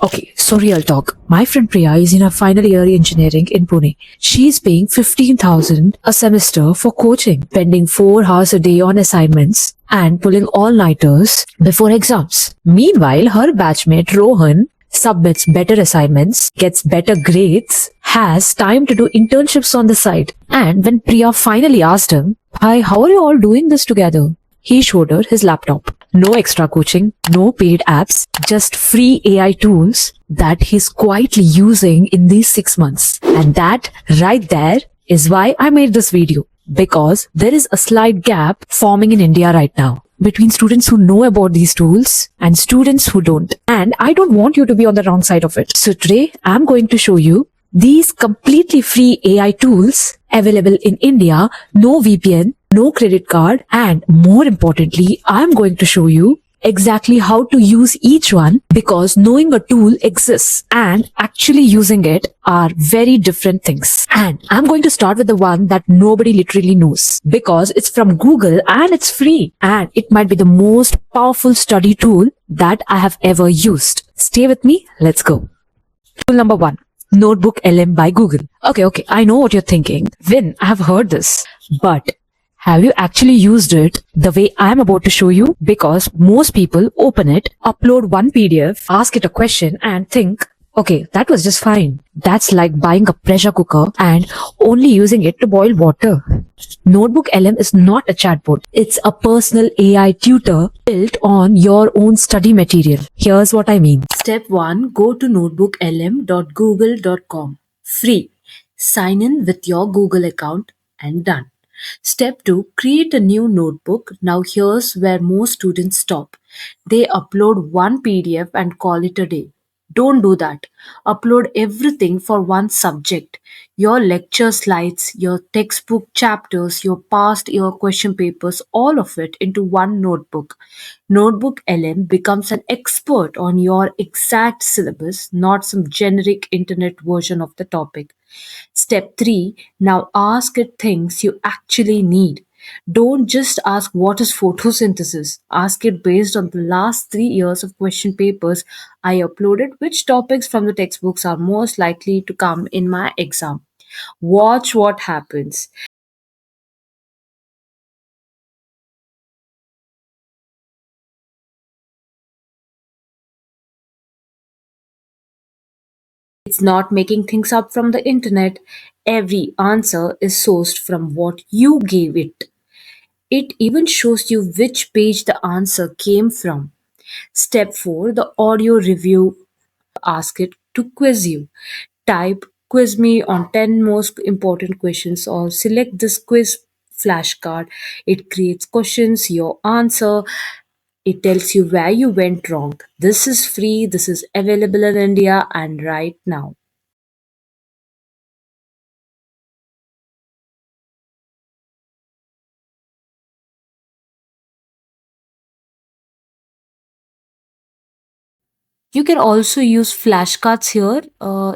Okay, so real talk. My friend Priya is in her final year engineering in Pune. She's paying 15,000 a semester for coaching, spending 4 hours a day on assignments and pulling all-nighters before exams. Meanwhile, her batchmate Rohan submits better assignments, gets better grades, has time to do internships on the side. And when Priya finally asked him, "Hi, how are you all doing this together?" He showed her his laptop. No extra coaching, no paid apps, just free AI tools that he's quietly using in these 6 months. And that right there is why I made this video. Because there is a slight gap forming in India right now between students who know about these tools and students who don't. And I don't want you to be on the wrong side of it. So today I'm going to show you these completely free AI tools available in India, no VPN, no credit card, and more importantly, I'm going to show you exactly how to use each one because knowing a tool exists and actually using it are very different things. And I'm going to start with the one that nobody literally knows because it's from Google and it's free and it might be the most powerful study tool that I have ever used. Stay with me. Let's go. Tool number 1. Notebook LM by Google. Okay, I know what you're thinking. Vin, I have heard this, but have you actually used it the way I'm about to show you? Because most people open it, upload one PDF, ask it a question and think, okay, that was just fine. That's like buying a pressure cooker and only using it to boil water. Notebook LM is not a chatbot. It's a personal AI tutor built on your own study material. Here's what I mean. Step 1. Go to notebooklm.google.com. Free. Sign in with your Google account and done. Step 2. Create a new notebook. Now here's where most students stop. They upload one PDF and call it a day. Don't do that. Upload everything for one subject. Your lecture slides, your textbook chapters, your past year question papers, all of it into one notebook. Notebook LM becomes an expert on your exact syllabus, not some generic internet version of the topic. Step 3. Now ask it things you actually need. Don't just ask what is photosynthesis. Ask it based on the last 3 years of question papers I uploaded, which topics from the textbooks are most likely to come in my exam. Watch what happens. It's not making things up from the internet. Every answer is sourced from what you gave it. It even shows you which page the answer came from. Step 4. The audio review. Ask it to quiz you. Type quiz me on 10 most important questions or select this quiz flashcard. It creates questions, your answer. It tells you where you went wrong. This is free, this is available in India and right now. You can also use flashcards here.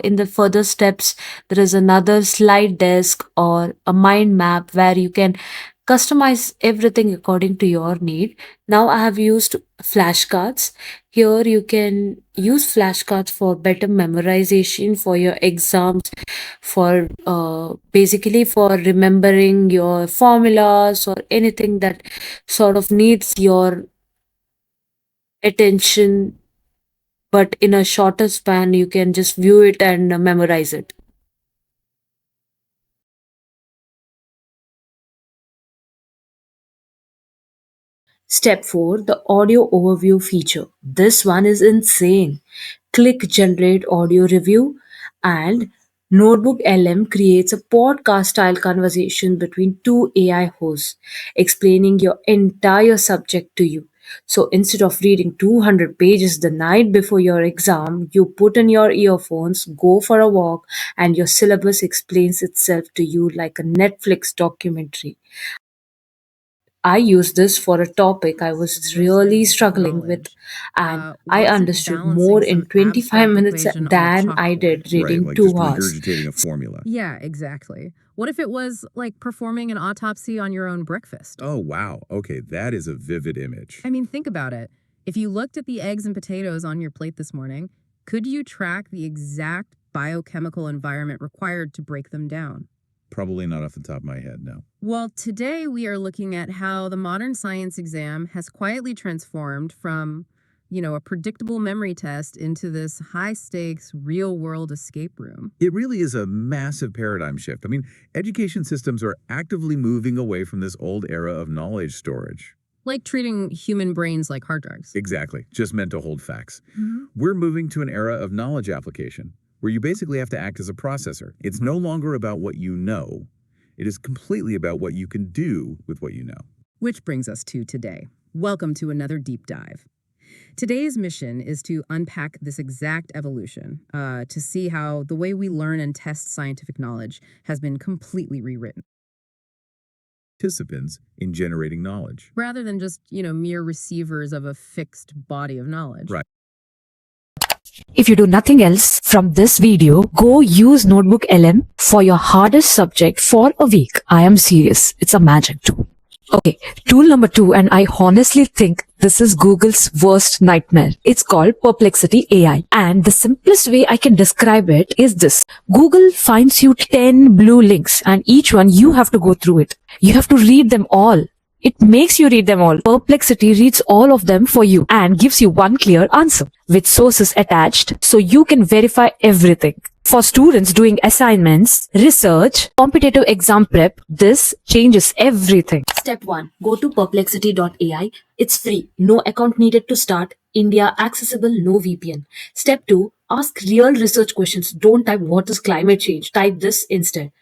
In the further steps, there is another slide desk or a mind map where you can customize everything according to your need. Now I have used flashcards. Here you can use flashcards for better memorization for your exams, for basically for remembering your formulas or anything that sort of needs your attention, but in a shorter span you can just view it and memorize it. Step 4. The audio overview feature. This one is insane. Click generate audio review and Notebook LM creates a podcast style conversation between two AI hosts explaining your entire subject to you. So instead of reading 200 pages the night before your exam, you put in your earphones, go for a walk, and your syllabus explains itself to you like a Netflix documentary. I used this for a topic I was really struggling with, and I Was it understood more balancing in some 25 abstract minutes equation on a than I chalkboard? did Right, reading like just 2 hours. regurgitating a formula. Yeah, exactly. What if it was like performing an autopsy on your own breakfast? Oh, wow. Okay, that is a vivid image. I mean, think about it. If you looked at the eggs and potatoes on your plate this morning, Could you track the exact biochemical environment required to break them down? Probably not off the top of my head, no. Well, today we are looking at how the modern science exam has quietly transformed from, a predictable memory test into this high stakes, real world escape room. It really is a massive paradigm shift. I mean, education systems are actively moving away from this old era of knowledge storage. Like treating human brains like hard drives. Exactly, just meant to hold facts. Mhm. We're moving to an era of knowledge application, where you basically have to act as a processor. It's no longer about what you know. It is completely about what you can do with what you know. Which brings us to today. Welcome to another deep dive. Today's mission is to unpack this exact evolution, to see how the way we learn and test scientific knowledge has been completely rewritten. Participants in generating knowledge. Rather than just, mere receivers of a fixed body of knowledge. Right. If you do nothing else from this video, go use Notebook LM for your hardest subject for a week. I am serious. It's a magic tool. Okay, tool number 2, and I honestly think this is Google's worst nightmare. It's called Perplexity AI. And the simplest way I can describe it is this. Google finds you 10 blue links, and each one you have to go through it. You have to read them all. It makes you read them all. Perplexity reads all of them for you and gives you one clear answer with sources attached so you can verify everything. For students doing assignments, research, competitive exam prep, this changes everything. Step 1. Go to perplexity.ai. It's free. No account needed to start. India accessible, no VPN. Step 2. Ask real research questions. Don't type what is climate change. Type this instead.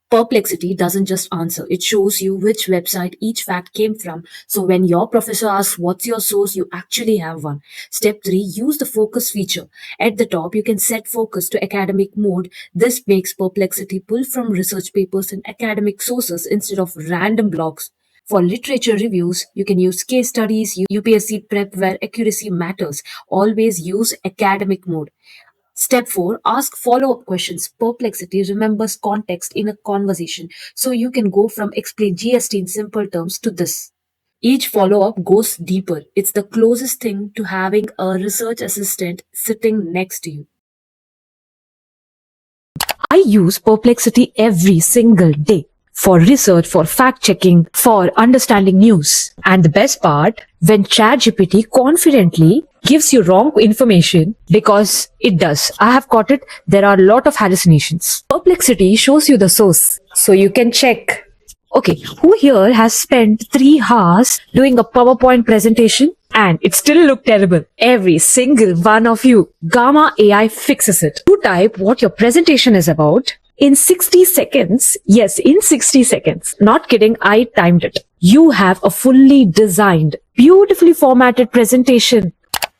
Perplexity doesn't just answer, it shows you which website each fact came from. So when your professor asks what's your source, you actually have one. Step 3, use the focus feature. At the top, you can set focus to academic mode. This makes Perplexity pull from research papers and academic sources instead of random blogs. For literature reviews, you can use case studies, UPSC prep where accuracy matters. Always use academic mode. Step 4, ask follow-up questions. Perplexity remembers context in a conversation. So you can go from explain GST in simple terms to this. Each follow-up goes deeper. It's the closest thing to having a research assistant sitting next to you. I use Perplexity every single day for research, for fact checking, for understanding news. And the best part, when ChatGPT confidently gives you wrong information, because it does. I have caught it. There are a lot of hallucinations. Perplexity shows you the source so you can check. Okay, who here has spent 3 hours doing a PowerPoint presentation and it still looked terrible? Every single one of you. Gamma AI fixes it. You type what your presentation is about in 60 seconds. Yes, in 60 seconds. Not kidding, I timed it. You have a fully designed, beautifully formatted presentation.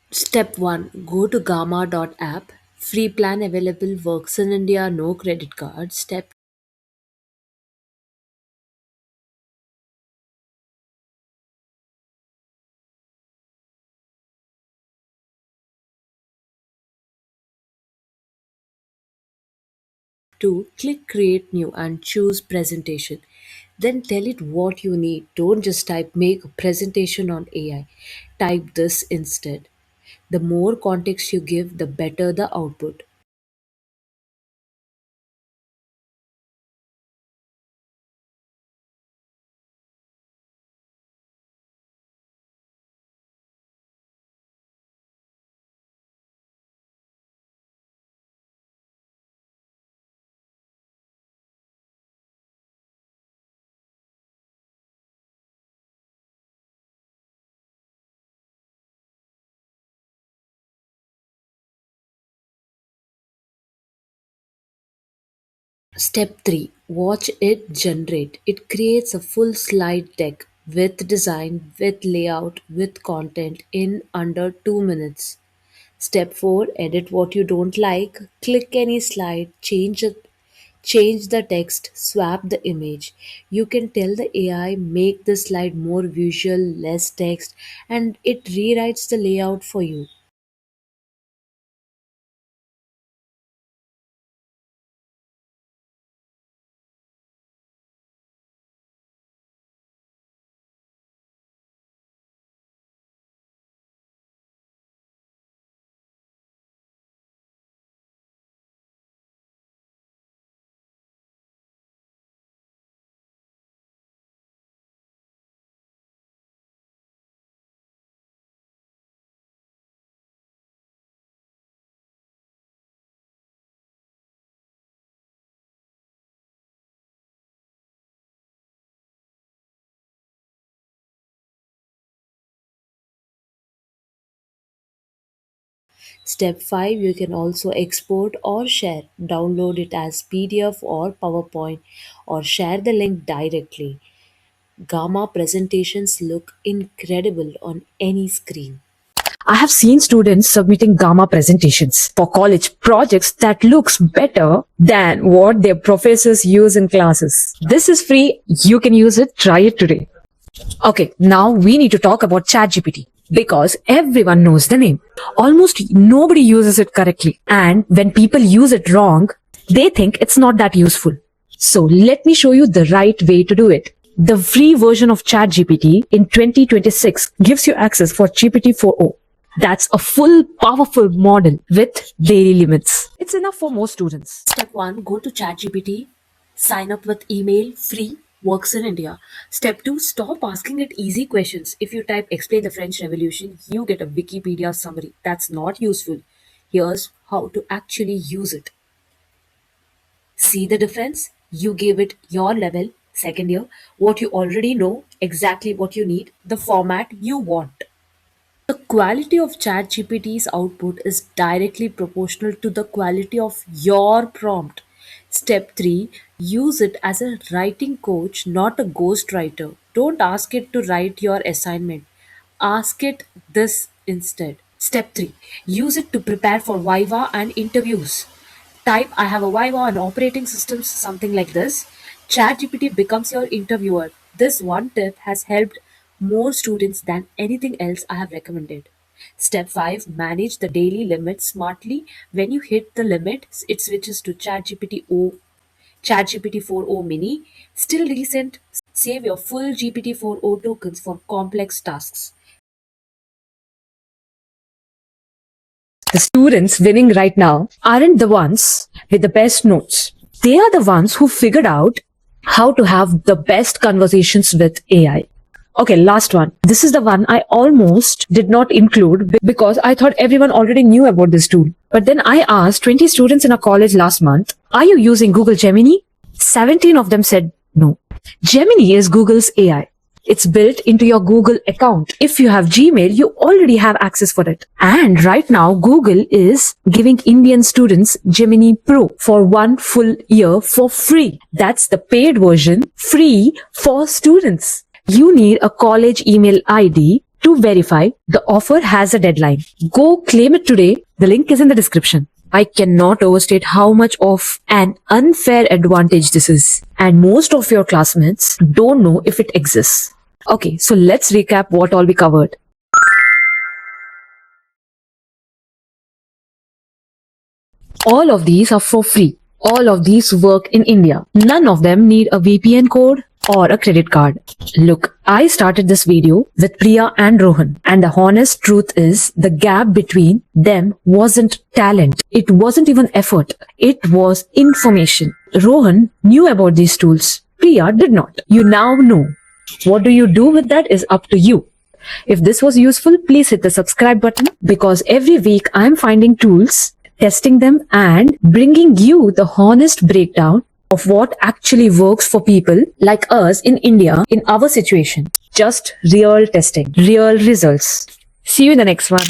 Step 1. Go to gamma.app. Free plan available, works in India, no credit card. Step 2. Click create new and choose presentation. Then tell it what you need. Don't just type make a presentation on AI. Type this instead. The more context you give, the better the output. Step 3. Watch it generate. It creates a full slide deck with design, with layout, with content in under 2 minutes. Step 4. Edit what you don't like. Click any slide, change the text, swap the image. You can tell the AI make the slide more visual, less text, and it rewrites the layout for you. Step 5, you can also export or share. Download it as PDF or PowerPoint or share the link directly. Gamma presentations look incredible on any screen. I have seen students submitting Gamma presentations for college projects that looks better than what their professors use in classes. This is free. You can use it. Try it today. Okay, now we need to talk about ChatGPT because everyone knows the name. Almost nobody uses it correctly. And when people use it wrong, they think it's not that useful. So let me show you the right way to do it. The free version of ChatGPT in 2026 gives you access for GPT 4o. That's a full, powerful model with daily limits. It's enough for most students. Step 1, go to ChatGPT, sign up with email, free, works in India. Step 2, stop asking it easy questions. If you type explain the French Revolution, you get a Wikipedia summary. That's not useful. Here's how to actually use it. See the difference? You gave it your level, second year, what you already know, exactly what you need, the format you want. The quality of ChatGPT's output is directly proportional to the quality of your prompt. Step 3, use it as a writing coach, not a ghostwriter. Don't ask it to write your assignment. Ask it this instead. Step 3, use it to prepare for Viva and interviews. Type I have a Viva on operating systems, something like this. ChatGPT becomes your interviewer. This one tip has helped more students than anything else I have recommended. Step 5, manage the daily limit smartly. When you hit the limit, it switches to ChatGPT 4o mini. Still recent, save your full GPT 4o tokens for complex tasks. The students winning right now aren't the ones with the best notes. They are the ones who figured out how to have the best conversations with AI. Okay, last one. This is the one I almost did not include because I thought everyone already knew about this tool. But then I asked 20 students in a college last month, are you using Google Gemini? 17 of them said no. Gemini is Google's AI. It's built into your Google account. If you have Gmail, you already have access for it. And right now, Google is giving Indian students Gemini Pro for 1 full year for free. That's the paid version, free for students. You need a college email ID to verify. The offer has a deadline. Go claim it today. The link is in the description. I cannot overstate how much of an unfair advantage this is. And most of your classmates don't know if it exists. Okay, so let's recap what all we covered. All of these are for free. All of these work in India. None of them need a VPN code or a credit card. Look, I started this video with Priya and Rohan, and the honest truth is the gap between them wasn't talent. It wasn't even effort. It was information. Rohan knew about these tools. Priya did not. You now know. What do you do with that is up to you. If this was useful, please hit the subscribe button because every week I'm finding tools, testing them and bringing you the honest breakdown of what actually works for people like us in India in our situation. Just real testing, real results. See you in the next one.